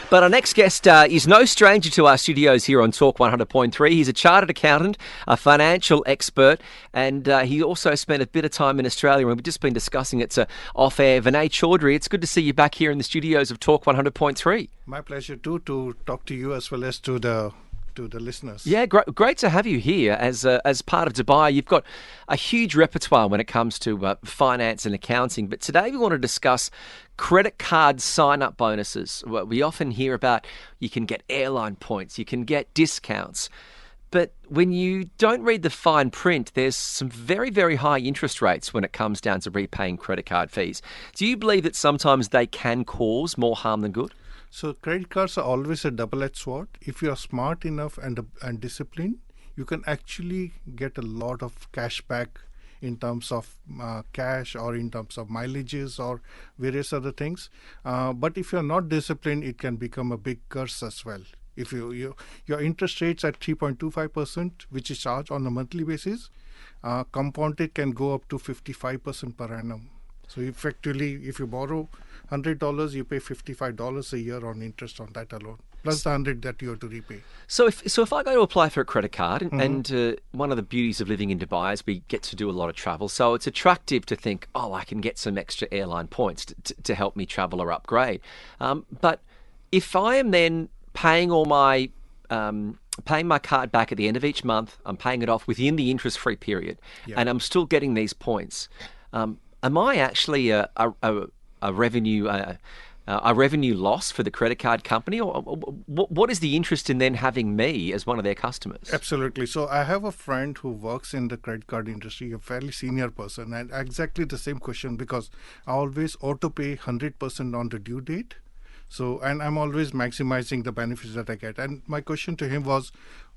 But our next guest is no stranger to our studios here on Talk 100.3. He's a chartered accountant, a financial expert, and he also spent a bit of time in Australia, and we've just been discussing it off-air. Vinay Chaudhary, it's good to see you back here in the studios of Talk 100.3. My pleasure too, to talk to you as well as to the listeners. Yeah, great to have you here as part of Dubai. You've got a huge repertoire when it comes to finance and accounting, but today we want to discuss credit card sign-up bonuses. We often hear about you can get airline points, you can get discounts, but when you don't read the fine print, there's some very, very high interest rates when it comes down to repaying credit card fees. Do you believe that sometimes they can cause more harm than good? So credit cards are always a double-edged sword. If you are smart enough and disciplined, you can actually get a lot of cash back in terms of cash or in terms of mileages or various other things. But if you're not disciplined, it can become a big curse as well. If your interest rates at 3.25%, which is charged on a monthly basis, compounded can go up to 55% per annum. So effectively, if you borrow $100, you pay $55 a year on interest on that alone, plus the 100 that you have to repay. So if I go to apply for a credit card, and one of the beauties of living in Dubai is we get to do a lot of travel, so it's attractive to think, I can get some extra airline points to help me travel or upgrade. But if I am then paying my card back at the end of each month, I'm paying it off within the interest-free period, and I'm still getting these points. Am I actually a revenue loss for the credit card company, or what is the interest in then having me as one of their customers? Absolutely. So I have a friend who works in the credit card industry, a fairly senior person, and exactly the same question, because I always auto pay 100% on the due date. So, and I'm always maximizing the benefits that I get. And my question to him was,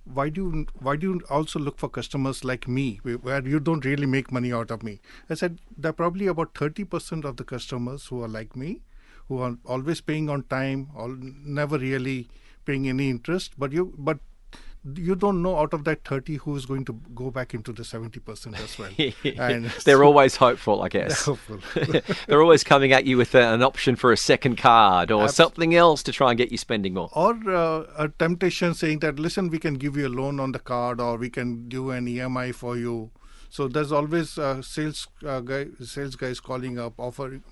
why do you also look for customers like me, where you don't really make money out of me? I said, there are probably about 30% of the customers who are like me, who are always paying on time, or never really paying any interest. But you don't know out of that 30 who is going to go back into the 70% as well. And they're always hopeful, I guess. They're hopeful. They're always coming at you with an option for a second card or something else to try and get you spending more. Or a temptation saying that, listen, we can give you a loan on the card, or we can do an EMI for you. So there's always sales guys calling up,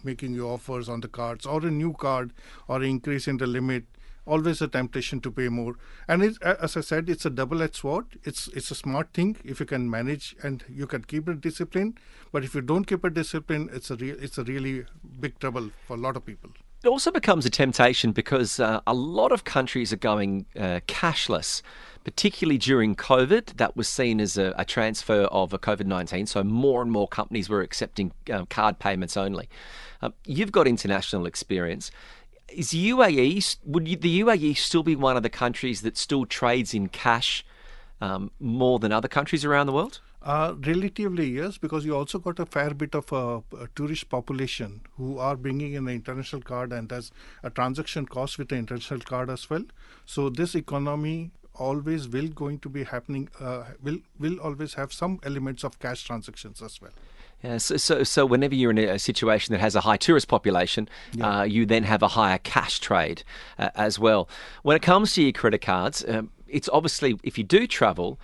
making you offers on the cards, or a new card, or increase in the limit. Always a temptation to pay more. And as I said, it's a double-edged sword. It's a smart thing if you can manage and you can keep it disciplined. But if you don't keep it disciplined, it's a really big trouble for a lot of people. It also becomes a temptation because a lot of countries are going cashless, particularly during COVID. That was seen as a transfer of a COVID-19. So more and more companies were accepting card payments only. You've got international experience. Would the UAE still be one of the countries that still trades in cash more than other countries around the world? Relatively, yes, because you also got a fair bit of a tourist population who are bringing in the international card, and there's a transaction cost with the international card as well. So this economy always will going to be happening, will always have some elements of cash transactions as well. Yeah, so whenever you're in a situation that has a high tourist population, you then have a higher cash trade as well. When it comes to your credit cards, it's obviously, if you do travel,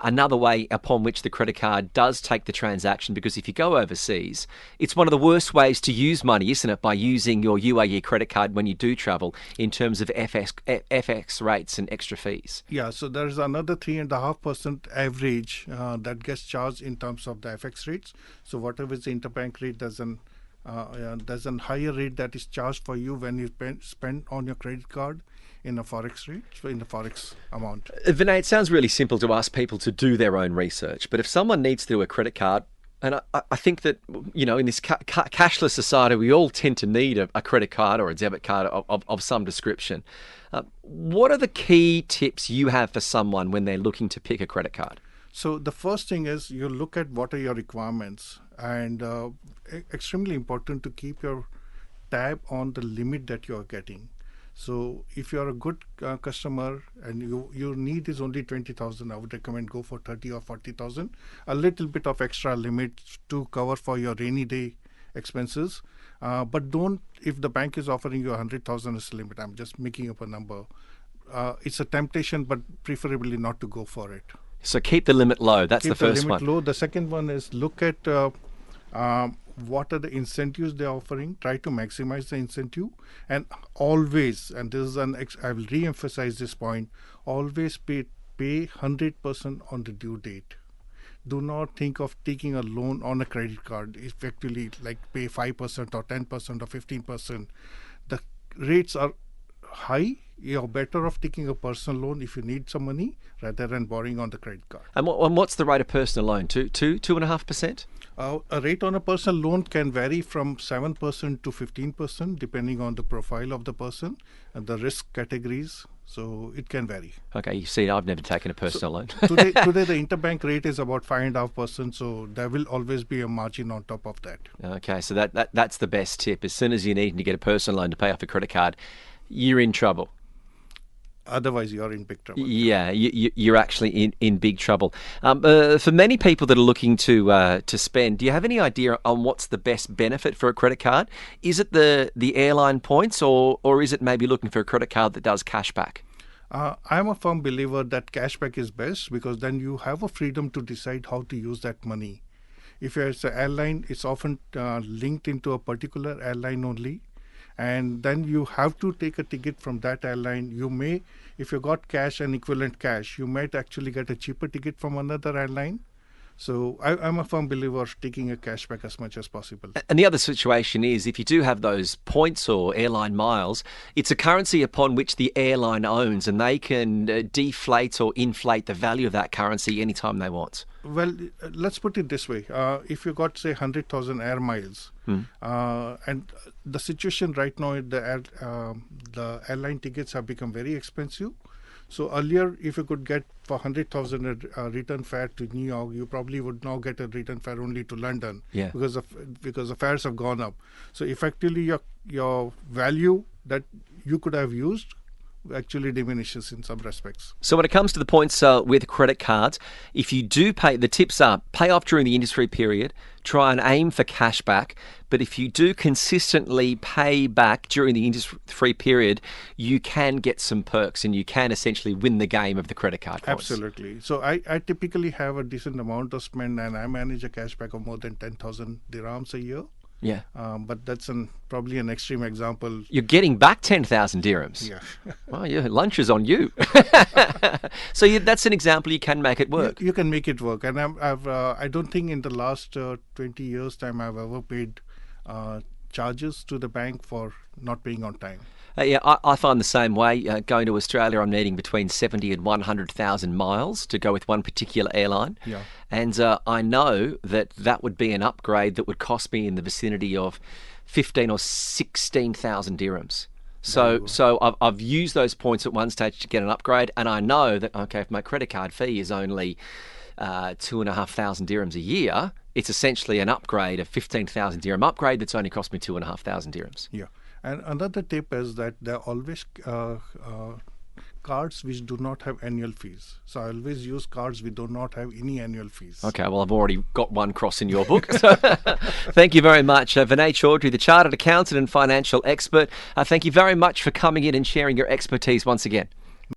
another way upon which the credit card does take the transaction, because if you go overseas, it's one of the worst ways to use money, isn't it, by using your UAE credit card when you do travel in terms of FX rates and extra fees. Yeah, so there's another 3.5% average that gets charged in terms of the FX rates. So whatever is the interbank rate, there's a higher rate that is charged for you when you spend on your credit card in a forex rate, in the forex amount. Vinay, it sounds really simple to ask people to do their own research, but if someone needs to do a credit card, and I think that, in this cashless society, we all tend to need a credit card or a debit card of some description. What are the key tips you have for someone when they're looking to pick a credit card? So the first thing is you look at what are your requirements, and extremely important to keep your tab on the limit that you are getting. So if you're a good customer and your need is only 20,000, I would recommend go for 30 or 40,000. A little bit of extra limit to cover for your rainy day expenses. But don't, if the bank is offering you 100,000 as a limit, I'm just making up a number. It's a temptation, but preferably not to go for it. So keep the limit low. That's the first Keep the limit one. low. The second one is look at what are the incentives they're offering. Try to maximize the incentive. And always, and this is I will re-emphasize this point, always pay 100% on the due date. Do not think of taking a loan on a credit card. Effectively, like pay 5% or 10% or 15%. The rates are high. You're better off taking a personal loan if you need some money rather than borrowing on the credit card. And what's the rate of personal loan? 2.5%? A rate on a personal loan can vary from 7% to 15%, depending on the profile of the person and the risk categories. So it can vary. Okay, you see, I've never taken a personal loan. today, the interbank rate is about 5.5%. So there will always be a margin on top of that. Okay, so that's the best tip. As soon as you need to get a personal loan to pay off a credit card, you're in trouble. Otherwise, you're in big trouble. Yeah, you're actually in big trouble. For many people that are looking to spend, do you have any idea on what's the best benefit for a credit card? Is it the airline points, or is it maybe looking for a credit card that does cashback? I'm a firm believer that cashback is best because then you have a freedom to decide how to use that money. If it's an airline, it's often linked into a particular airline only. And then you have to take a ticket from that airline. You may, if you got cash and equivalent cash, you might actually get a cheaper ticket from another airline. So I'm a firm believer of taking a cashback as much as possible. And the other situation is if you do have those points or airline miles, it's a currency upon which the airline owns, and they can deflate or inflate the value of that currency anytime they want. Well, let's put it this way. If you got, say, 100,000 air miles, and the situation right now, the airline tickets have become very expensive. So earlier, if you could get for 100,000 a return fare to New York, you probably would now get a return fare only to London because the fares have gone up. So effectively, your value that you could have used actually diminishes in some respects. So when it comes to the points with credit cards, if you do pay, the tips are pay off during the industry period, try and aim for cash back. But if you do consistently pay back during the industry period, you can get some perks and you can essentially win the game of the credit card points. Absolutely. So I typically have a decent amount to spend, and I manage a cashback of more than 10,000 dirhams a year. Yeah. But that's probably an extreme example. You're getting back 10,000 dirhams. Yeah. Well, yeah, lunch is on you. So that's an example you can make it work. You can make it work. And I don't think in the last 20 years' time I've ever paid charges to the bank for not paying on time. Yeah, I find the same way. Going to Australia, I'm needing between 70 and 100,000 miles to go with one particular airline. Yeah. And I know that would be an upgrade that would cost me in the vicinity of 15 or 16,000 dirhams. So I've used those points at one stage to get an upgrade, and I know that, okay, if my credit card fee is only 2,500 dirhams a year, it's essentially an upgrade, a 15,000 dirham upgrade that's only cost me 2,500 dirhams. Yeah. And another tip is that there are always cards which do not have annual fees. So I always use cards which do not have any annual fees. Okay, well, I've already got one cross in your book. Thank you very much. Vinay Chaudhary, the Chartered Accountant and Financial Expert. Thank you very much for coming in and sharing your expertise once again.